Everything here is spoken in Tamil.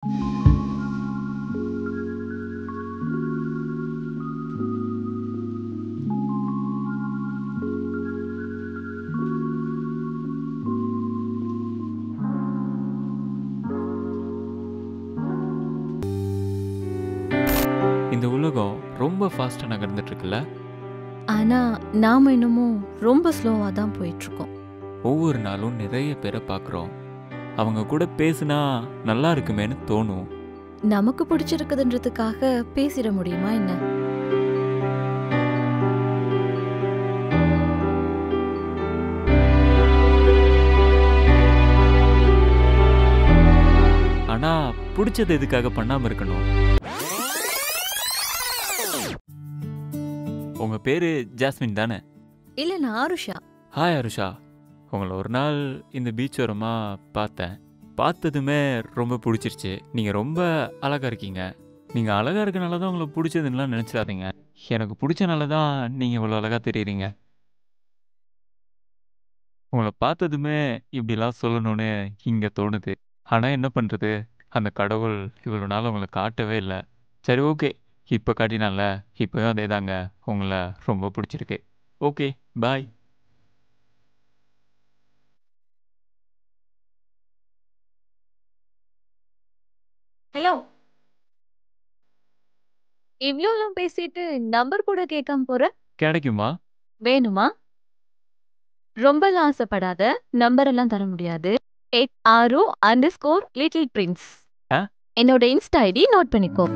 இந்த உலகம் ரொம்ப ஃபாஸ்டா நகர்ந்துட்டு இருக்குல்ல. ஆனா நாம இன்னமும் ரொம்ப ஸ்லோவா தான் போயிட்டு இருக்கோம். ஒவ்வொரு நாளும் நிறைய பேரை பார்க்குறோம். அவங்க கூட பேசினா நல்லா இருக்குமேன்னு தோணும். நமக்கு பிடிச்சிருக்குதுன்றதுக்காக பேசிட முடியுமா என்ன? ஆனா பிடிச்சது எதுக்காக பண்ணாம இருக்கணும்? உங்க பேரு ஜாஸ்மின் தானே? இல்ல, நான் ஆருஷா. Hi Arusha. உங்களை ஒரு நாள் இந்த பீச் ஓரமா பார்த்தேன். பார்த்ததுமே ரொம்ப பிடிச்சிருச்சு. நீங்க ரொம்ப அழகா இருக்கீங்க. நீங்க அழகா இருக்கனால தான் உங்களை பிடிச்சதுன்னுலாம் நினைச்சிடாதீங்க. எனக்கு பிடிச்சனால தான் நீங்க இவ்வளோ அழகா தெரியுறீங்க. உங்களை பார்த்ததுமே இப்படிலாம் சொல்லணும்னு இங்க தோணுது. ஆனா என்ன பண்றது? அந்த கடவுள் இவ்வளோ நாள் உங்களை காட்டவே இல்லை. சரி, ஓகே. இப்போ காட்டினால இப்போயும் அதே தாங்க. உங்களை ரொம்ப பிடிச்சிருக்கு. ஓகே, பாய். ஹலோ, இவ்ளோலாம் பேசிட்டு நம்பர் கூட கேட்காம போற? கிடைக்குமா? வேணுமா? ரொம்பலாம் ஆசைப்படாத. நம்பர் எல்லாம் தர முடியாது. @aru_little prince. ஆ என்னோட இன்ஸ்டா ஐடி நோட் பண்ணிக்கோ.